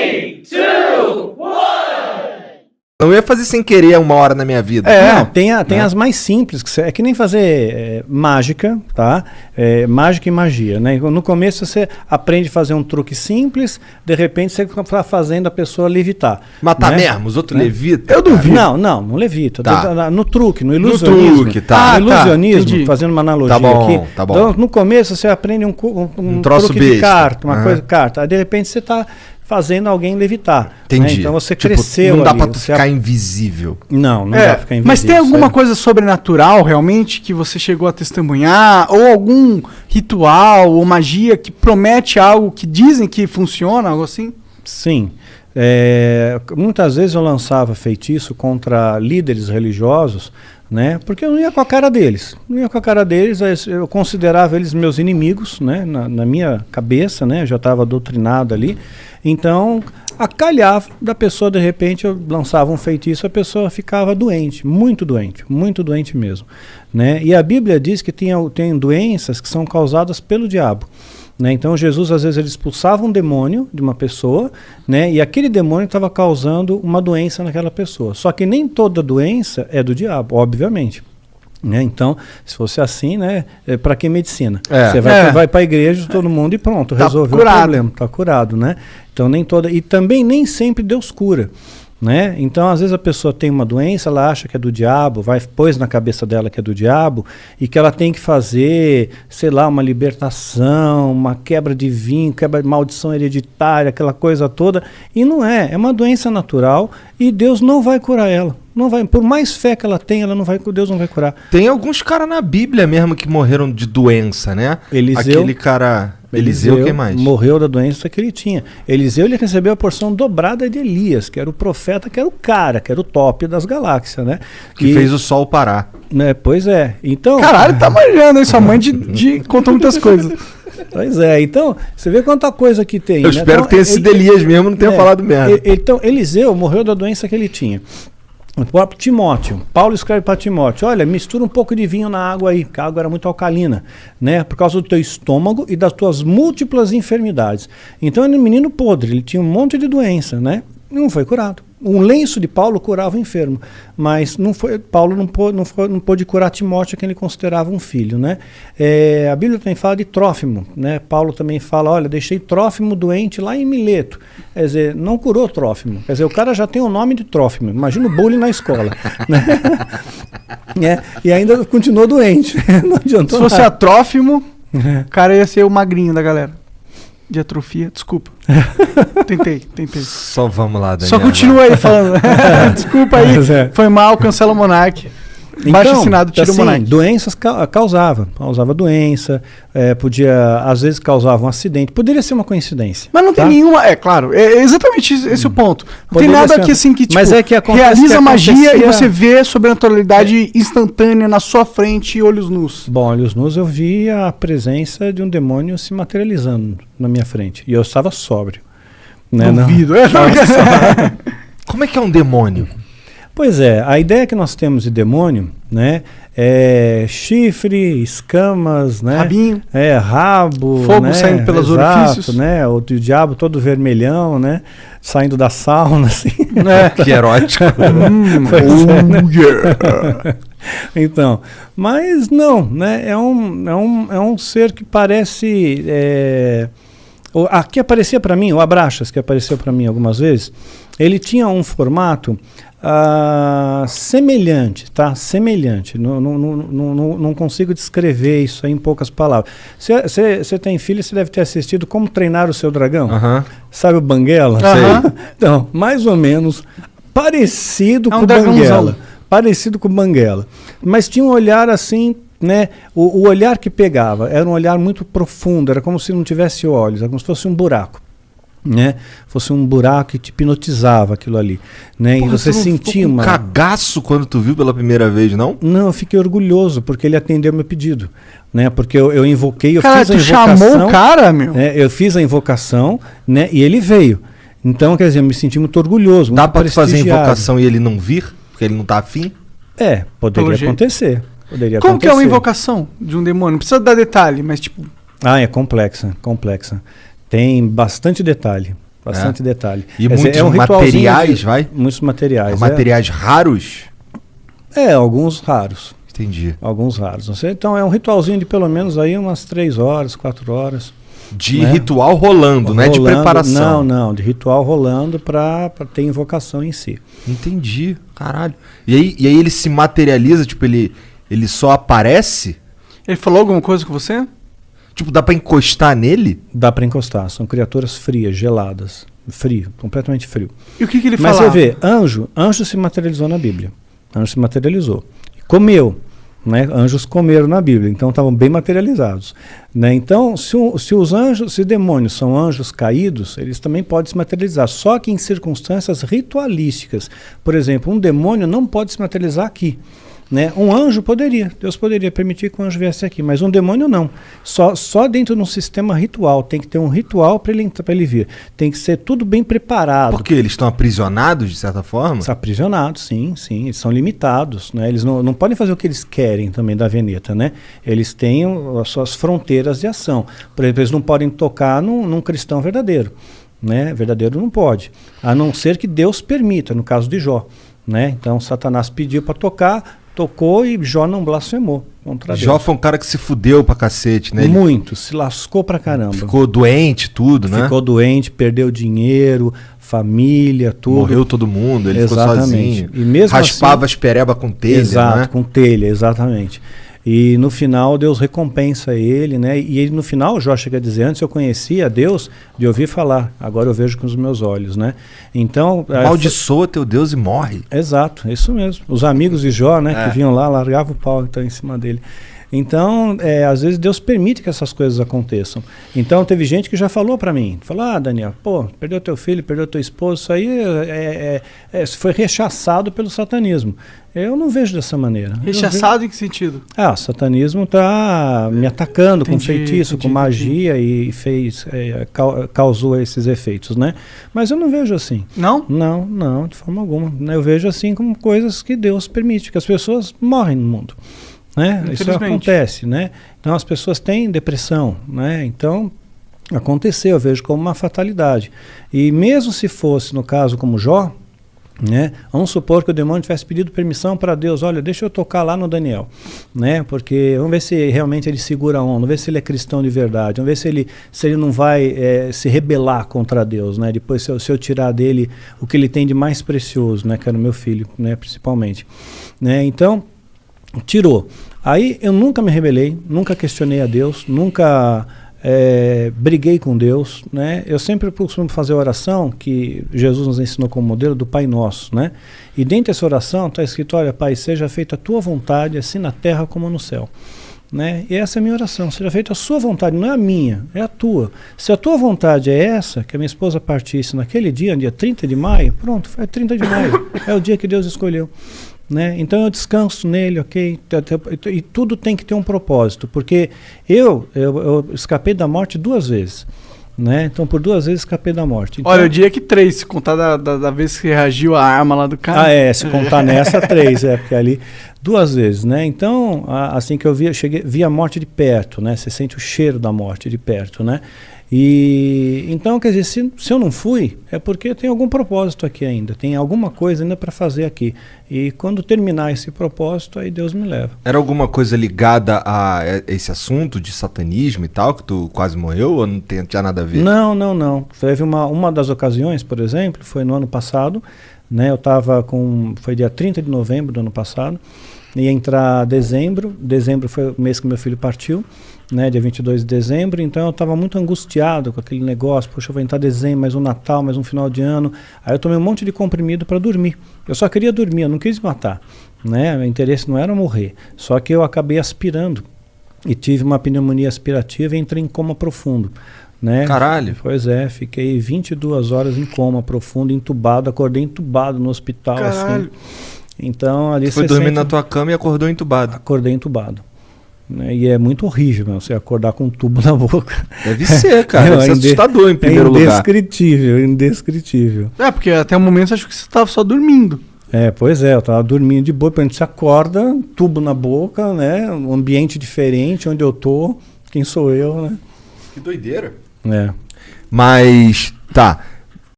3, 2, 1. Eu ia fazer sem querer uma hora na minha vida. Não, tem as mais simples, é que nem fazer mágica, tá? Mágica e magia, né? No começo você aprende a fazer um truque simples, de repente você está fazendo a pessoa levitar. Matar né? mesmo, os outros levitam. Eu duvido. Não levita. Tá. No truque, no ilusionismo. No truque, tá. No ilusionismo, fazendo uma analogia aqui. Tá bom. Então, no começo você aprende um troço truque besta. de carta, uma coisa de carta. Aí de repente você está fazendo alguém levitar. Entendi. Né? Então você cresceu. Não dá ali, pra tu ficar invisível. Não dá pra ficar invisível. Mas tem alguma coisa sobrenatural realmente que você chegou a testemunhar? Ou algum ritual ou magia que promete algo que dizem que funciona, algo assim? Sim. Muitas vezes eu lançava feitiço contra líderes religiosos, né? Porque eu não ia com a cara deles. Eu considerava eles meus inimigos, né? Na minha cabeça, né? Eu já estava doutrinado ali. Então, acalhava da pessoa, de repente, eu lançava um feitiço, a pessoa ficava doente muito doente mesmo, né? E a Bíblia diz que tem doenças que são causadas pelo diabo. Né? Então Jesus às vezes ele expulsava um demônio de uma pessoa, né? E aquele demônio estava causando uma doença naquela pessoa. Só que nem toda doença é do diabo, obviamente. Né? Então, se fosse assim, né? Para que medicina? Você vai para a igreja, todo mundo e pronto, resolveu o problema, está curado, né? Então nem toda, e também nem sempre Deus cura. Né? Então, às vezes a pessoa tem uma doença, ela acha que é do diabo, pôs na cabeça dela que é do diabo e que ela tem que fazer, sei lá, uma libertação, uma quebra de vinho, quebra de maldição hereditária, aquela coisa toda. E não é uma doença natural e Deus não vai curar ela. Não vai, por mais fé que ela tenha, Deus não vai curar. Tem alguns caras na Bíblia mesmo que morreram de doença, né? Aquele cara... Eliseu, quem mais? Morreu da doença que ele tinha. Eliseu, ele recebeu a porção dobrada de Elias, que era o profeta, que era o cara, que era o top das galáxias, né? Que fez o sol parar. Né, pois é. Então... Caralho, tá manjando, hein? Sua mãe contou muitas coisas. Pois é. Então, você vê quanta coisa que tem. Eu espero então, que tenha sido Elias mesmo, não tenha falado merda. Então, Eliseu morreu da doença que ele tinha. O próprio Timóteo, Paulo escreve para Timóteo, olha, mistura um pouco de vinho na água aí, porque a água era muito alcalina, né, por causa do teu estômago e das tuas múltiplas enfermidades. Então ele era um menino podre, ele tinha um monte de doença, né, não foi curado. Um lenço de Paulo curava o enfermo, mas Paulo não pôde curar Timóteo, que ele considerava um filho, né? A Bíblia também fala de Trófimo, né? Paulo também fala, olha, deixei Trófimo doente lá em Mileto. Quer dizer, não curou Trófimo. Quer dizer, o cara já tem o nome de Trófimo. Imagina o bullying na escola. Né? E ainda continuou doente. Não adiantou Se fosse a Trófimo, o cara ia ser o magrinho da galera. De atrofia, desculpa. Tentei. Só vamos lá, Daniel. Só continua aí falando. Desculpa aí, foi mal, cancela o Monark. Baixo assinado, tira o Monark. Doenças causava doença, às vezes causava um acidente, poderia ser uma coincidência. Mas não tem nenhuma, claro, é exatamente esse o ponto. Não Poderia tem nada ser, aqui assim que, tipo, mas é que realiza magia e você vê sobrenaturalidade instantânea na sua frente e olhos nus. Bom, olhos nus eu vi a presença de um demônio se materializando na minha frente, e eu estava sóbrio. Né? Duvido. Como é que é um demônio? Pois é, a ideia que nós temos de demônio, né, é chifre, escamas, né, rabinho, rabo, fogo, né, saindo pelos orifícios, né, o diabo todo vermelhão, né, saindo da sauna, assim. Que erótico. Então, mas não, né, é um ser que parece... Aqui aparecia para mim, o Abraxas, que apareceu para mim algumas vezes, ele tinha um formato semelhante, tá? Semelhante. Não consigo descrever isso aí em poucas palavras. Você tem filho, você deve ter assistido Como Treinar o Seu Dragão. Sabe o Banguela? Então, mais ou menos parecido com o Banguela. Parecido com o Banguela. Mas tinha um olhar assim... Né? O olhar que pegava era um olhar muito profundo, era como se não tivesse olhos, era como se fosse um buraco, né? Fosse um buraco que te hipnotizava aquilo ali, né? Porra, e você sentia um cagaço quando tu viu pela primeira vez, não? Não, eu fiquei orgulhoso porque ele atendeu meu pedido, né? Porque eu invoquei, cara, fiz a invocação. Chamou o cara, meu? Né? Eu fiz a invocação, né? E ele veio. Então, quer dizer, eu me senti muito orgulhoso. Dá para fazer invocação e ele não vir, porque ele não tá afim? Poderia acontecer. Como que é uma invocação de um demônio? Não precisa dar detalhe, mas tipo... É complexa. Tem bastante detalhe. Bastante detalhe. E muitos materiais, vai? Muitos materiais. Materiais raros? Alguns raros. Entendi. Alguns raros. Então é um ritualzinho de pelo menos aí umas 3 horas, 4 horas. De ritual rolando, não é de preparação. Não, de ritual rolando para ter invocação em si. Entendi, caralho. E aí ele se materializa, tipo, ele só aparece? Ele falou alguma coisa com você? Tipo, dá pra encostar nele? Dá pra encostar, são criaturas frias, geladas. Frio, completamente frio. E o que ele falava? Mas você vê, anjo se materializou na Bíblia. Anjo se materializou. Comeu. Né? Anjos comeram na Bíblia, então estavam bem materializados. Né? Então, se demônios são anjos caídos, eles também podem se materializar, só que em circunstâncias ritualísticas. Por exemplo, um demônio não pode se materializar aqui. Né? Um anjo poderia, Deus poderia permitir que um anjo viesse aqui, mas um demônio não. Só dentro de um sistema ritual, tem que ter um ritual para ele vir. Tem que ser tudo bem preparado. Por quê? Eles estão aprisionados, de certa forma? Estão aprisionados, sim, eles são limitados. Né? Eles não podem fazer o que eles querem também da Veneta. Né? Eles têm as suas fronteiras de ação. Por exemplo, eles não podem tocar num cristão verdadeiro. Né? Verdadeiro não pode, a não ser que Deus permita, no caso de Jó. Né? Então Satanás pediu para tocar, tocou e Jó não blasfemou contra Deus. Jó foi um cara que se fudeu pra cacete, né? Muito, se lascou pra caramba. Ficou doente, tudo, né? Ficou doente, perdeu dinheiro, família, tudo. Morreu todo mundo, ele ficou sozinho. E mesmo raspava as pereba com telha, exato, né? Com telha, exatamente. E no final Deus recompensa ele, né? E ele, no final, Jó chega a dizer, antes eu conhecia Deus de ouvir falar, agora eu vejo com os meus olhos, né? Então... Amaldiçoa teu Deus e morre. Exato, isso mesmo. Os amigos de Jó, né, que vinham lá, largavam o pau então, em cima dele. Então, às vezes Deus permite que essas coisas aconteçam. Então, teve gente que já falou para mim, falou, Daniel, perdeu teu filho, perdeu teu esposo, isso aí foi rechaçado pelo satanismo. Eu não vejo dessa maneira. Rechaçado em que sentido? O satanismo está me atacando com feitiço, com magia e causou esses efeitos, né? Mas eu não vejo assim. Não? Não, de forma alguma. Eu vejo assim como coisas que Deus permite, que as pessoas morrem no mundo. Né? Isso acontece, né? Então as pessoas têm depressão, né? Então aconteceu, eu vejo como uma fatalidade. E mesmo se fosse no caso como Jó, né? Vamos supor que o demônio tivesse pedido permissão para Deus, olha, deixa eu tocar lá no Daniel, né? Porque vamos ver se realmente ele segura a onda, vamos ver se ele é cristão de verdade, vamos ver se ele não vai se rebelar contra Deus, né? Depois se eu tirar dele o que ele tem de mais precioso, né? Que era o meu filho, né? Principalmente, né? Então tirou. Aí eu nunca me rebelei, nunca questionei a Deus, nunca briguei com Deus, né? Eu sempre costumo fazer a oração que Jesus nos ensinou como modelo do Pai Nosso, né? E dentro dessa oração está escrito, olha, Pai, seja feita a tua vontade, assim na terra como no céu. Né? E essa é a minha oração, seja feita a sua vontade, não é a minha, é a tua. Se a tua vontade é essa, que a minha esposa partisse naquele dia, dia 30 de maio, pronto, é 30 de maio, é o dia que Deus escolheu. Né? Então eu descanso nele, ok? E tudo tem que ter um propósito, porque eu escapei da morte 2 vezes. Né? Então por 2 vezes escapei da morte. Então, olha, eu diria que 3, se contar da vez que reagiu a arma lá do cara. Se contar nessa 3, porque ali 2 vezes, né? Então, assim que eu vi a morte de perto, né? Você sente o cheiro da morte de perto, né? E então, quer dizer, se eu não fui, é porque tem algum propósito aqui ainda, tem alguma coisa ainda para fazer aqui. E quando terminar esse propósito, aí Deus me leva. Era alguma coisa ligada a esse assunto de satanismo e tal, que tu quase morreu, ou não tinha nada a ver? Não. Teve uma das ocasiões, por exemplo, foi no ano passado, né? Eu estava foi dia 30 de novembro do ano passado, ia entrar dezembro foi o mês que meu filho partiu, né, dia 22 de dezembro, então eu estava muito angustiado com aquele negócio, poxa, eu vou entrar dezembro, mais um Natal, mais um final de ano, aí eu tomei um monte de comprimido para dormir, eu só queria dormir, eu não quis matar, né, meu interesse não era morrer, só que eu acabei aspirando, e tive uma pneumonia aspirativa e entrei em coma profundo, né? Caralho! Pois fiquei 22 horas em coma profundo, entubado, acordei entubado no hospital, caralho. Assim, então ali você foi dormir na tua cama e acordou entubado? Acordei entubado. Né? E é muito horrível, você acordar com um tubo na boca. Deve ser, cara. Deve ser assustador em primeiro lugar. Indescritível. Porque até o momento eu acho que você estava só dormindo. Pois eu estava dormindo de boa, quando você acorda, tubo na boca, né? Um ambiente diferente, onde eu tô, quem sou eu, né? Que doideira. É. Mas, tá.